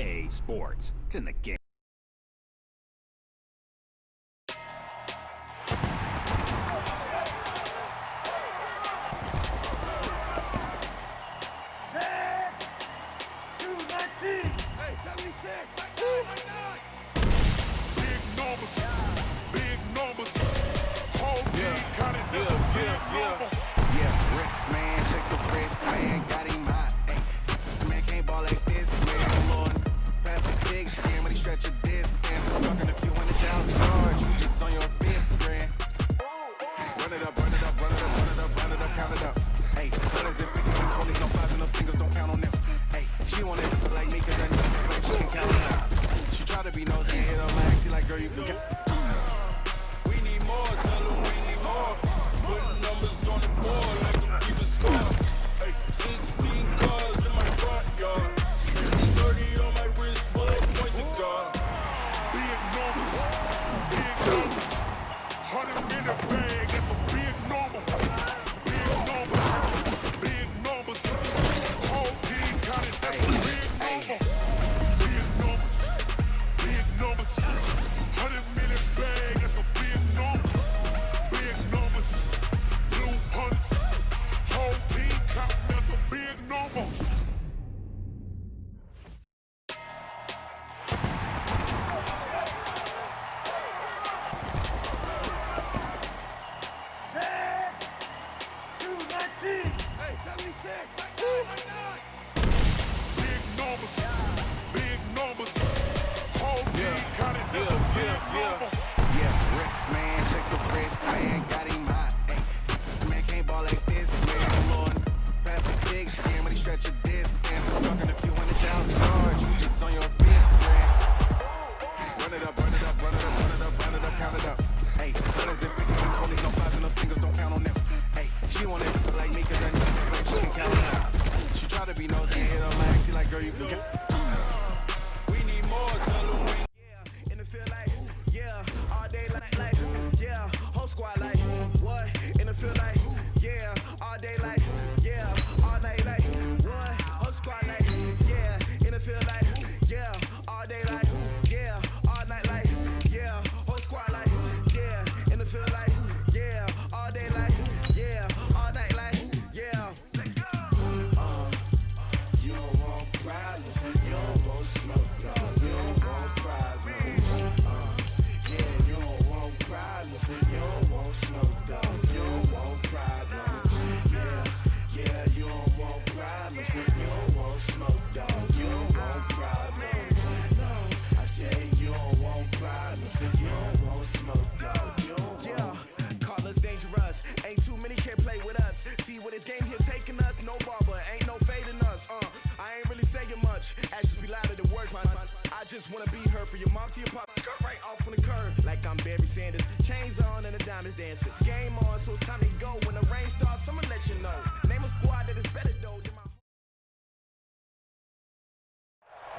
EA Sports. It's in the game.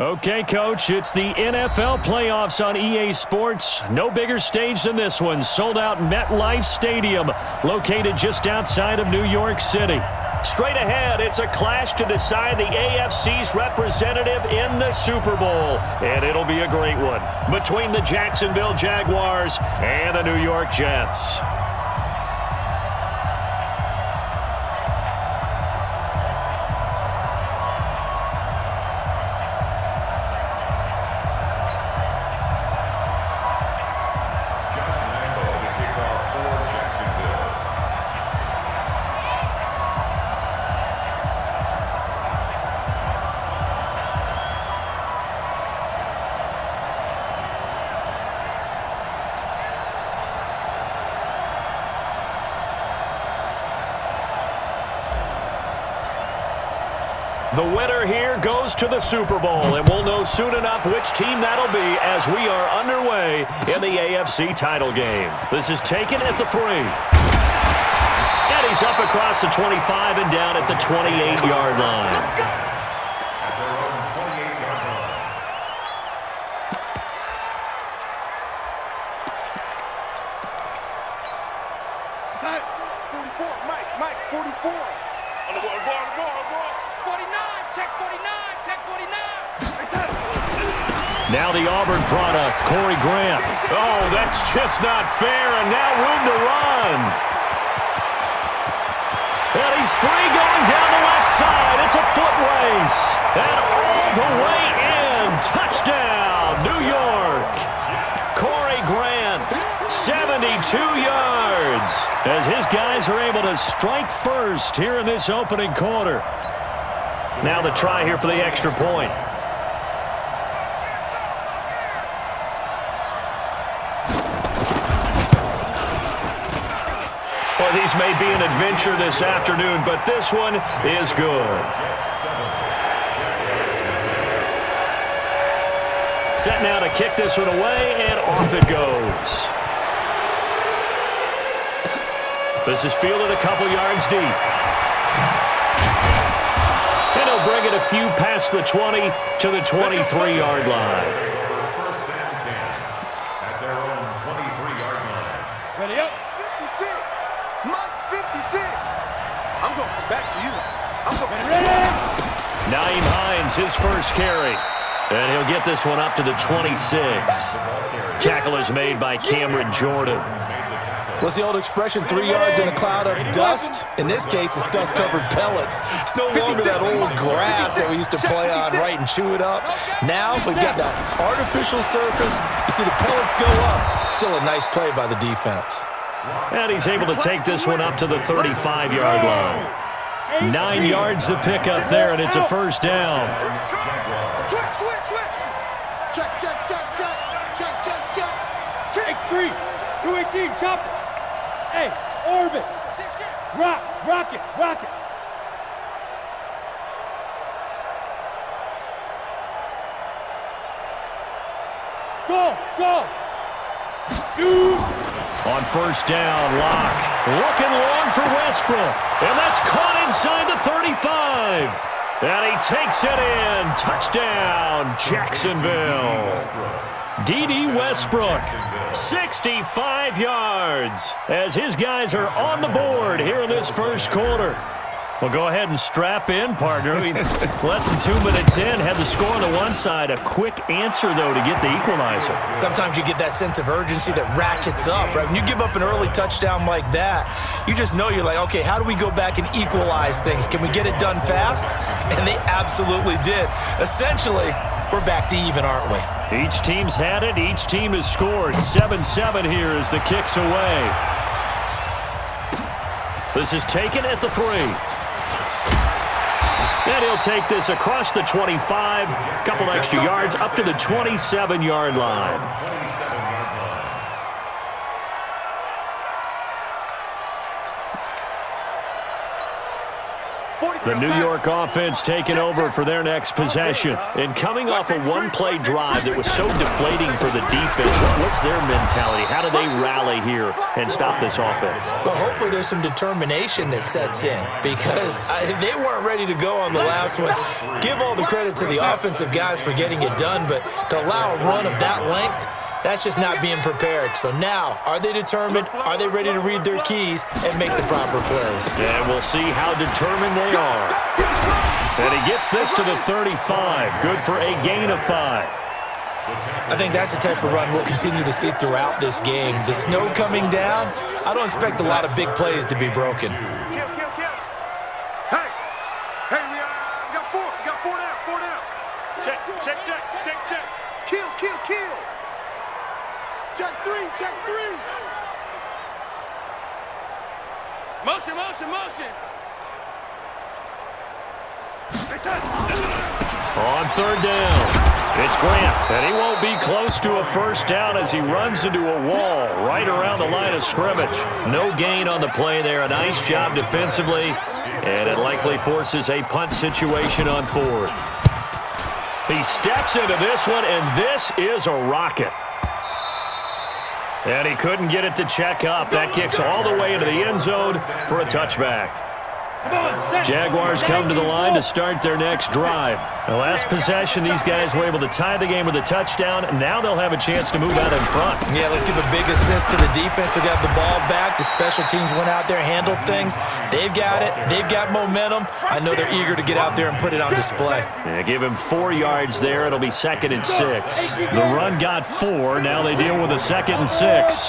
Okay, Coach, it's the NFL playoffs on EA Sports. No bigger stage than this one. Sold out MetLife Stadium, located just outside of New York City. Straight ahead, it's a clash to decide the AFC's representative in the Super Bowl. And it'll be a great one between the Jacksonville Jaguars and the New York Jets. The winner here goes to the Super Bowl, and we'll know soon enough which team that'll be as we are underway in the AFC title game. This is taken at the 3. And he's up across the 25 and down at the 28-yard line. Mike, 44. On the ball. 49, check 49, check 49. Now the Auburn product, Corey Grant. Oh, that's just not fair, and now room to run. And he's free going down the left side. It's a foot race. And all the way in. Touchdown, New York. Corey Grant, 72 yards, as his guys are able to strike first here in this opening quarter. Now the try here for the extra point. Well, these may be an adventure this afternoon, but this one is good. Set now to kick this one away, and off it goes. This is fielded a couple yards deep. And he'll bring it a few past the 20 to the 23-yard line. First and 10 at their own 23-yard line. Ready up. 56. Mike's 56. I'm going back to you. I'm going ready. Naeem Hines, his first carry. And he'll get this one up to the 26. Tackle is made by Cameron Jordan. What's the old expression, 3 yards in a cloud of dust? In this case, it's dust-covered pellets. It's no longer that old grass that we used to play on, right, and chew it up. Now we've got that artificial surface. You see the pellets go up. Still a nice play by the defense. And he's able to take this one up to the 35-yard line. 9 yards to pick up there, and it's a first down. Switch, switch, switch. Check, check, check, check. Check, check, check. X3, 218, chopper. Hey, orbit. Rocket, rocket. Go. Shoot. On first down, Locke looking long for Westbrook. And that's caught inside the 35. And he takes it in. Touchdown, Jacksonville. D.D. Westbrook, 65 yards, as his guys are on the board here in this first quarter. Well, go ahead and strap in, partner. Less than 2 minutes in, had the score on the one side. A quick answer, though, to get the equalizer. Sometimes you get that sense of urgency that ratchets up, right? When you give up an early touchdown like that, you just know you're like, okay, how do we go back and equalize things? Can we get it done fast? And they absolutely did. Essentially, we're back to even, aren't we? Each team's had it. Each team has scored. 7-7 here as the kick's away. This is taken at the 3. And he'll take this across the 25, couple extra yards, up to the 27-yard line. The New York offense taking over for their next possession. And coming off a one-play drive that was so deflating for the defense, what's their mentality? How do they rally here and stop this offense? Well, hopefully there's some determination that sets in, because they weren't ready to go on the last one. Give all the credit to the offensive guys for getting it done, but to allow a run of that length, that's just not being prepared. So now, are they determined? Are they ready to read their keys and make the proper plays? And we'll see how determined they are. And he gets this to the 35. Good for a gain of 5. I think that's the type of run we'll continue to see throughout this game. The snow coming down, I don't expect a lot of big plays to be broken. Kill. Hey, we got 4. We got 4 down. Check. Kill. Check 3. Motion. On third down, it's Grant, and he won't be close to a first down as he runs into a wall right around the line of scrimmage. No gain on the play there. A nice job defensively, and it likely forces a punt situation on 4th. He steps into this one, and this is a rocket. And he couldn't get it to check up. That kicks all the way into the end zone for a touchback. Jaguars come to the line to start their next drive. The last possession, these guys were able to tie the game with a touchdown, and now they'll have a chance to move out in front. Yeah, let's give a big assist to the defense who got the ball back. The special teams went out there, handled things. They've got it. They've got momentum. I know they're eager to get out there and put it on display. Yeah, give him 4 yards there. It'll be 2nd and 6. The run got 4. Now they deal with a 2nd and 6.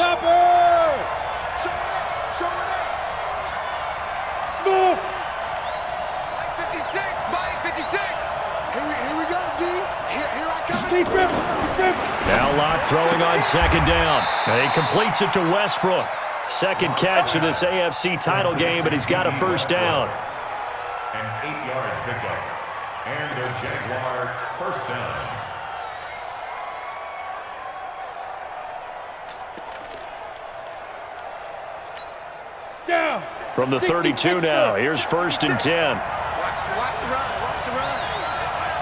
Now Locke throwing on 2nd down. And he completes it to Westbrook. 2nd catch of this AFC title game, but he's got a 1st down. An 8-yard pickup. And their Jaguar 1st down. Down. From the 32 now, here's 1st and 10. Watch the run. Watch the run.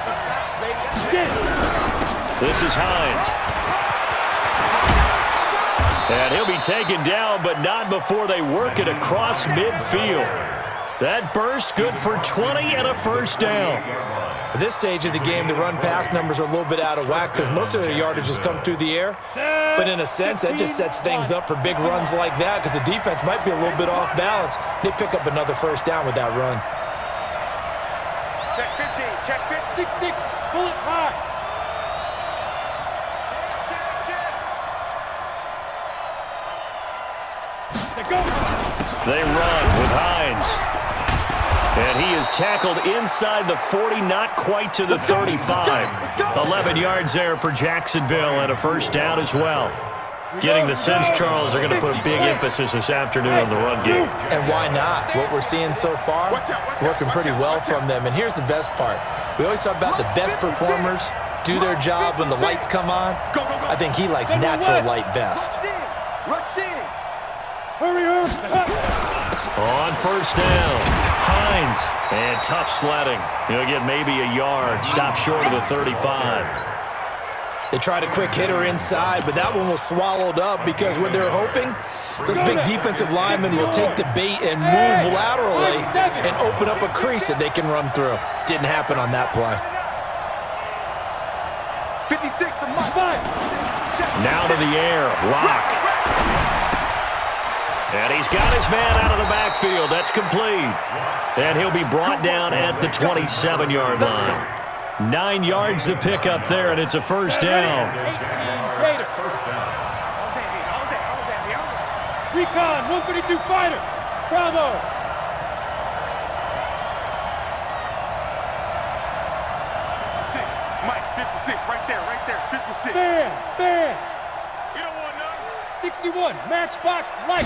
The shot, baby. That's it. This is Hines. And he'll be taken down, but not before they work it across midfield. That burst good for 20 and a 1st down. At this stage of the game, the run-pass numbers are a little bit out of whack because most of their yardage has come through the air. But in a sense, that just sets things up for big runs like that because the defense might be a little bit off balance. They pick up another 1st down with that run. Check 15. Check 15. 6-6. Pull it high. Go. They run with Hines. And he is tackled inside the 40, not quite to the 35. 11 yards there for Jacksonville and a 1st down as well. Getting the sense Charles are going to put a big emphasis this afternoon on the run game. And why not? What we're seeing so far, working pretty well from them. And here's the best part. We always talk about the best performers do their job when the lights come on. I think he likes natural light best. Rush in. Hurry up. On 1st down, Hines. And tough sledding. He'll get maybe a yard. Stop short of the 35. They tried a quick hitter inside, but that one was swallowed up because what they're hoping, those big defensive linemen will take the bait and move laterally and open up a crease that they can run through. Didn't happen on that play. 56 to Mike. Now to the air, Locke. And he's got his man out of the backfield. That's complete. And he'll be brought down at the 27-yard line. 9 yards to pick up there, and it's a 1st down. 18 Raider. Recon, 132 fighter. Bravo. Mike, 56, right there, 56. Bam. You don't want none. 61, matchbox light.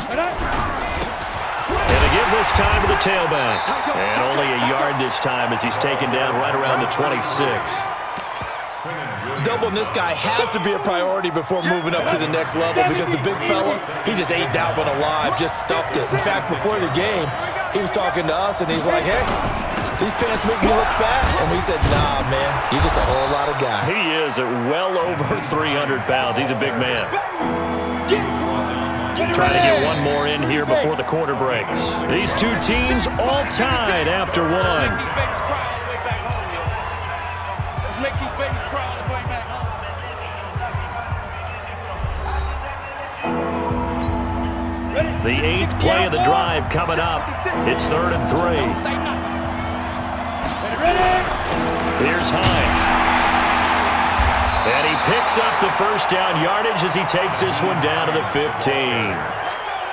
And they give this time to the tailback. And only a yard this time as he's taken down right around the 26. Doubling this guy has to be a priority before moving up to the next level because the big fella, he just ate that one alive, just stuffed it. In fact, before the game, he was talking to us, and he's like, hey, these pants make me look fat. And we said, nah, man, you're just a whole lot of guy. He is at well over 300 pounds. He's a big man. Trying to get one more in here before the quarter breaks. These two teams all tied after one. Let's make these babies cry on the way back home. The 8th play of the drive coming up. It's 3rd and 3. Here's Hines. And he picks up the 1st down yardage as he takes this one down to the 15.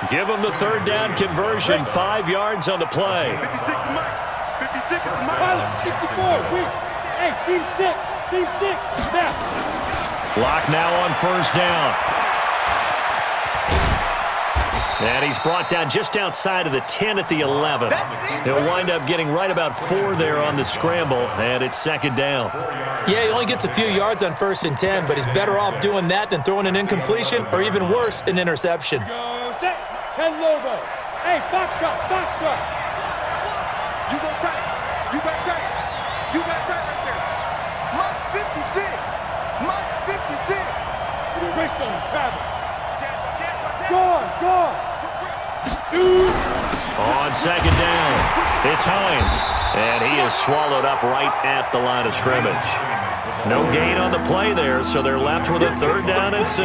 Give him the 3rd down conversion, 5 yards on the play. 56 to Mike. 56 to Mike. Pilot, 64, weak. Hey, team 6, snap. Locke now on 1st down. And he's brought down just outside of the 10 at the 11. He'll wind up getting right about 4 there on the scramble, and it's 2nd down. Yeah, he only gets a few yards on 1st and 10, but he's better off doing that than throwing an incompletion or even worse, an interception. Go set. 10 logo. Hey, foxtrot. You go tight. You got tight. You got tight right there. Mike's 56. Mike's 56. We raced on travel. Gone. Shoot. On on second down. It's Hines, and he is swallowed up right at the line of scrimmage. No gain on the play there, so they're left with a 3rd down and 6.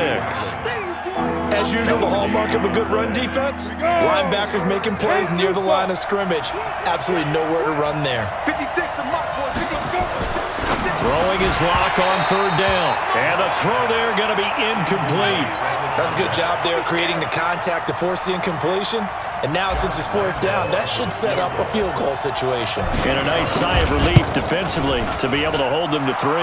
As usual, the hallmark of a good run defense, linebackers making plays near the line of scrimmage. Absolutely nowhere to run there. 56 to Mark, boy. 56. Throwing his lock on 3rd down. And the throw there going to be incomplete. That's a good job there creating the contact to force the incompletion. And now, since it's 4th down, that should set up a field goal situation. And a nice sigh of relief defensively to be able to hold them to 3.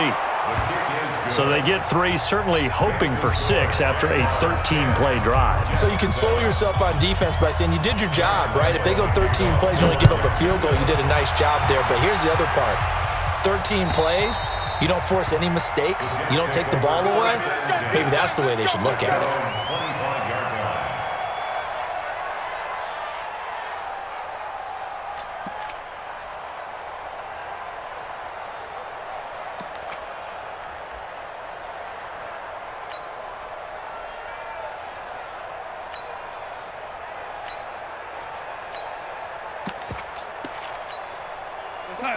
So they get 3, certainly hoping for 6 after a 13-play drive. So you console yourself on defense by saying you did your job, right? If they go 13 plays, you only give up a field goal, you did a nice job there. But here's the other part. 13 plays, you don't force any mistakes, you don't take the ball away. Maybe that's the way they should look at it.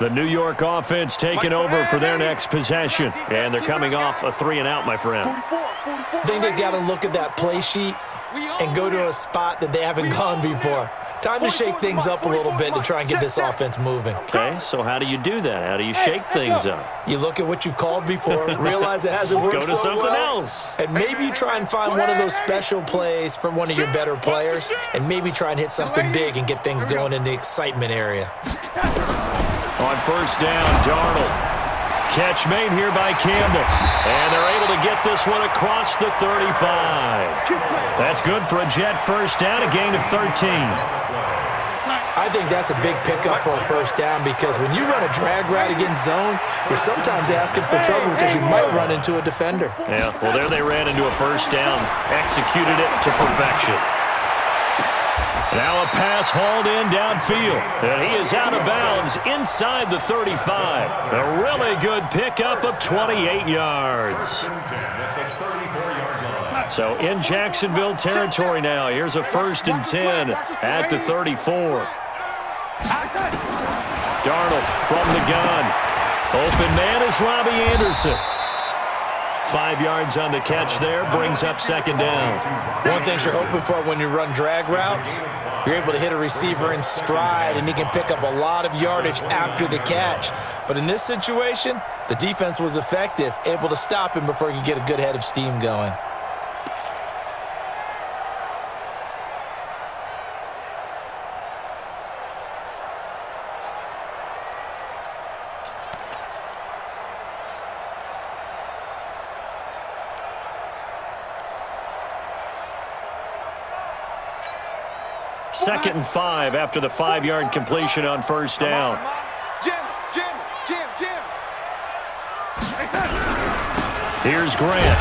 The New York offense taking over for their next possession. And they're coming off a 3-and-out, my friend. I think they got to look at that play sheet and go to a spot that they haven't gone before. Time to shake things up a little bit to try and get this offense moving. Okay, so how do you do that? How do you shake things up? You look at what you've called before, realize it hasn't worked Go to so something well, else. and maybe you try and find one of those special plays from one of your better players, and maybe try and hit something big and get things going in the excitement area. On 1st down, Darnold. Catch made here by Campbell. And they're able to get this one across the 35. That's good for a Jet 1st down, a gain of 13. I think that's a big pickup for a 1st down because when you run a drag route against zone, you're sometimes asking for trouble because you might run into a defender. Yeah, well, there they ran into a 1st down, executed it to perfection. Now a pass hauled in downfield, and he is out of bounds inside the 35. A really good pickup of 28 yards. So in Jacksonville territory now, here's a 1st and 10 at the 34. Darnold from the gun. Open man is Robbie Anderson. 5 yards on the catch there, brings up 2nd down. One thing you're hoping for when you run drag routes, you're able to hit a receiver in stride, and he can pick up a lot of yardage after the catch. But in this situation, the defense was effective, able to stop him before he could get a good head of steam going. Second and 5 after the 5-yard completion on 1st down. Jim. Here's Grant.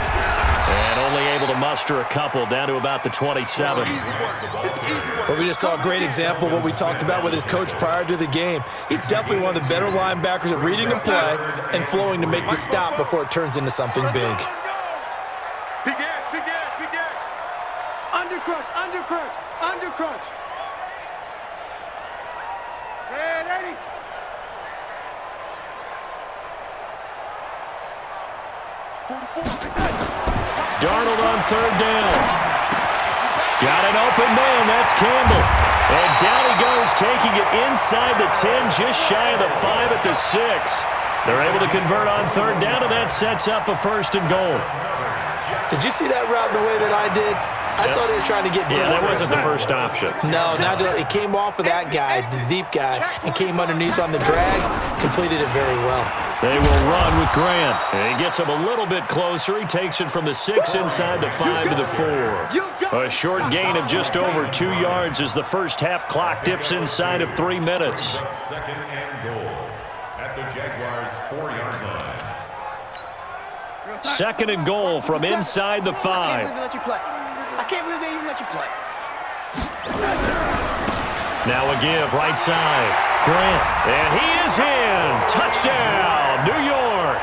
And only able to muster a couple down to about the 27. Well, we just saw a great example of what we talked about with his coach prior to the game. He's definitely one of the better linebackers at reading a play and flowing to make the stop before it turns into something big. Big end. Undercrunch. Ready. Darnold on 3rd down. Got an open man. That's Campbell. And down he goes, taking it inside the 10, just shy of the 5 at the 6. They're able to convert on 3rd down, and that sets up a 1st and goal. Did you see that route the way that I did? I thought he was trying to get Yeah, that different. wasn't the first option. No, it came off of that guy, the deep guy, and came underneath on the drag, completed it very well. They will run with Grant. And he gets him a little bit closer. He takes it from the 6 inside the 5 to the 4. A short gain of just over 2 yards as the first half clock dips inside of 3 minutes. 2nd and goal at the Jaguars' 4-yard line. 2nd and goal from inside the 5. I can't believe they even let you play. Now a give, right side. Grant, and he is in. Touchdown, New York.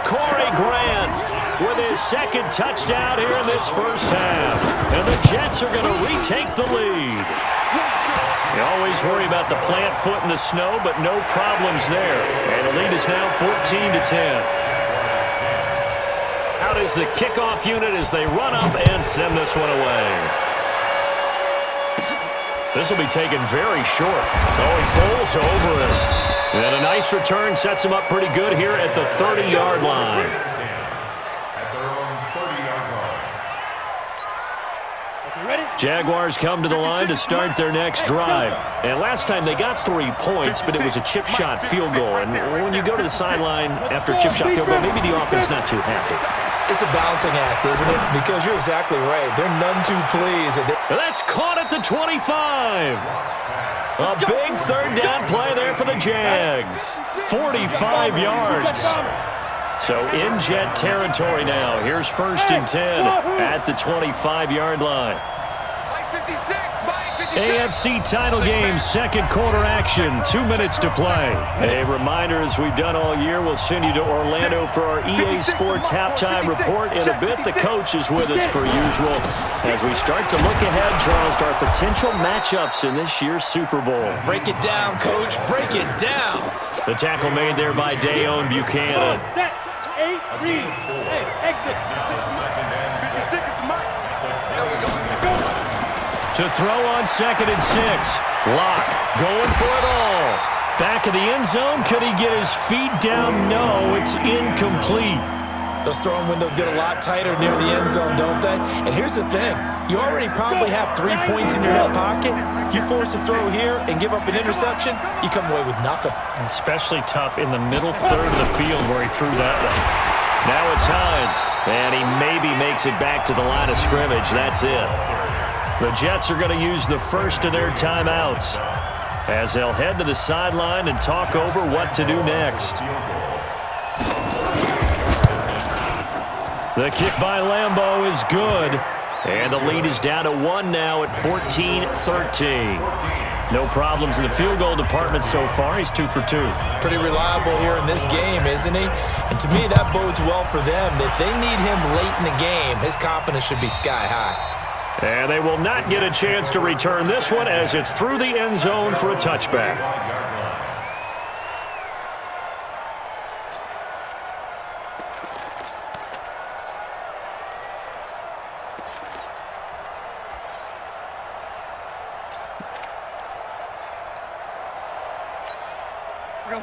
Corey Grant with his 2nd touchdown here in this first half. And the Jets are going to retake the lead. You always worry about the plant foot in the snow, but no problems there. And the lead is now 14-10. Out is the kickoff unit as they run up and send this one away. This will be taken very short. Oh, he bowls over it. And a nice return sets him up pretty good here at the 30-yard line. At their own 30-yard line. Jaguars come to the line to start their next drive. And last time they got 3 points, but it was a chip shot field goal. And when you go to the sideline after a chip shot field goal, maybe the offense not too happy. It's a balancing act, isn't it? Because you're exactly right. They're none too pleased. That's caught at the 25. A big third down play there for the Jags. 45 yards. So in Jet territory now. Here's 1st and 10 at the 25-yard line. AFC title game, second quarter action, 2 minutes to play. A reminder, as we've done all year, we'll send you to Orlando for our EA Sports halftime report. In a bit, the coach is with us per usual. As we start to look ahead, Charles, to our potential matchups in this year's Super Bowl. Break it down, Coach. Break it down. The tackle made there by Dayon Buchanan. Set. 8, read. Hey, exit. 56 is mine. There we go. To throw on 2nd and 6. Locke going for it all. Back of the end zone. Could he get his feet down? No, it's incomplete. Those throwing windows get a lot tighter near the end zone, don't they? And here's the thing. You already probably have 3 points in your hip pocket. You force a throw here and give up an interception, you come away with nothing. Especially tough in the middle third of the field where he threw that one. Now it's Hines. And he maybe makes it back to the line of scrimmage. That's it. The Jets are going to use the first of their timeouts as they'll head to the sideline and talk over what to do next. The kick by Lambeau is good. And the lead is down to 1 now at 14-13. No problems in the field goal department so far. He's 2 for 2. Pretty reliable here in this game, isn't he? And to me, that bodes well for them. If they need him late in the game, his confidence should be sky high. And they will not get a chance to return this one as it's through the end zone for a touchback.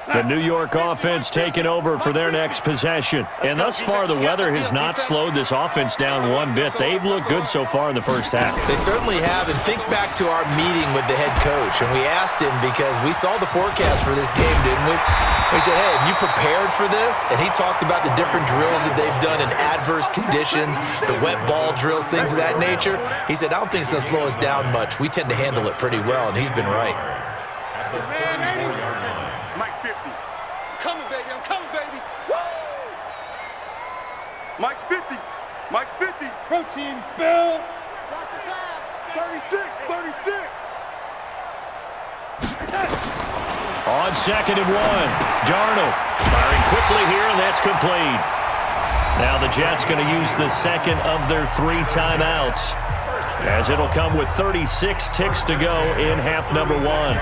The New York offense taking over for their next possession. And thus far, the weather has not slowed this offense down one bit. They've looked good so far in the first half. They certainly have. And think back to our meeting with the head coach. And we asked him because we saw the forecast for this game, didn't we? We said, hey, have you prepared for this? And he talked about the different drills that they've done in adverse conditions, the wet ball drills, things of that nature. He said, I don't think it's going to slow us down much. We tend to handle it pretty well, and he's been right. Mike's 50. Mike's 50. Protein spill. Watch the pass. 36. 36. On 2nd and 1. Darnold firing quickly here, and that's complete. Now the Jets going to use the second of their 3 timeouts, as it'll come with 36 ticks to go in half number 1.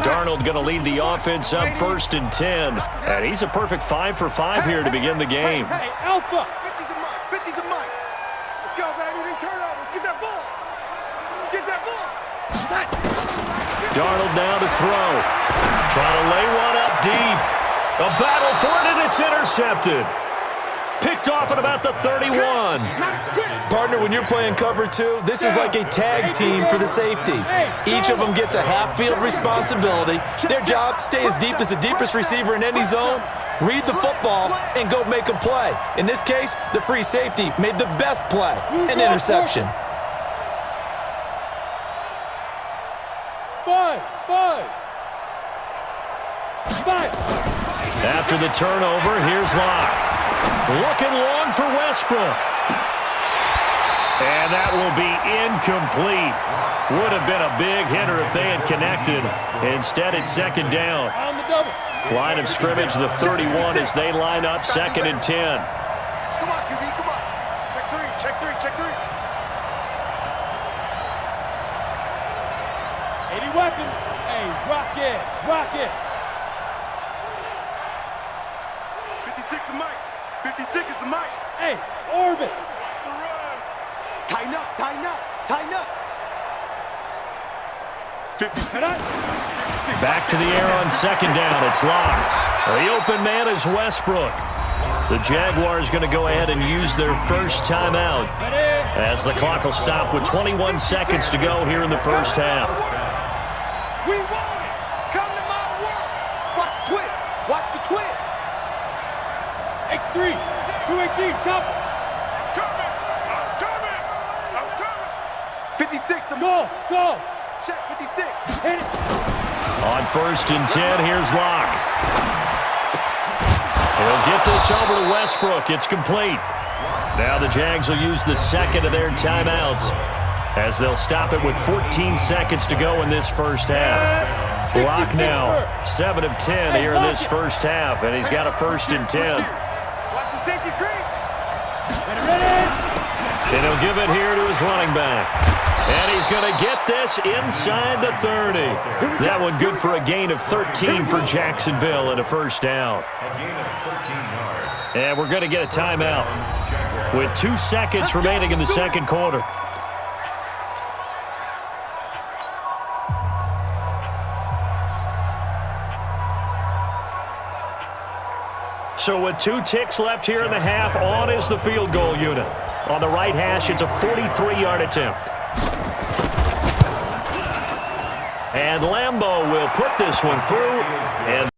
Darnold going to lead the offense up 1st and 10. And he's a perfect 5 for 5 here to begin the game. Hey, Alpha. 50 to Mike. 50 to Mike. Let's go, baby. They turn over. Get that ball. Get that ball. Darnold now to throw. Trying to lay one up deep. A battle for it, and it's intercepted. Picked off at about the 31. Partner, when you're playing cover 2, this is like a tag team for the safeties. Each of them gets a half-field responsibility. Their job, stay as deep as the deepest receiver in any zone, read the football, and go make a play. In this case, the free safety made the best play, an interception. Five. After the turnover, here's Locke. Looking long for Westbrook. And that will be incomplete. Would have been a big hitter if they had connected. Instead, it's second down. On the double. Line of scrimmage, the 31 as they line up second and 10. Come on, QB, come on. Check three, check three, check three. 80 weapons. Hey, rock it, rock it. 56 is Mike. 56 is the Mike. Hey, orbit. Watch the run. Tighten up, tighten up, tighten up. 56. Back to the air on second down. It's locked. The open man is Westbrook. The Jaguars going to go ahead and use their first timeout as the clock will stop with 21 seconds to go here in the first half. We want it. Come to my world. Watch the twist. Watch the twist. X3, 218, chop. Coming. I'm coming. I'm coming. 56 the Go, go. Check 56. Hit it. On first and 10, here's Locke. He'll get this over to Westbrook. It's complete. Now the Jags will use the second of their timeouts as they'll stop it with 14 seconds to go in this first half. Locke now 7 of 10 here in this first half, and he's got a first and 10. Watch the safety creep. And he'll give it here to his running back. And he's going to get this inside the 30. That one good for a gain of 13 for Jacksonville and a first down. A gain of 13 yards. And we're going to get a timeout with 2 seconds remaining in the second quarter. So with 2 ticks left here in the half, on is the field goal unit. On the right hash, it's a 43-yard attempt. And Lambeau will put this one through. And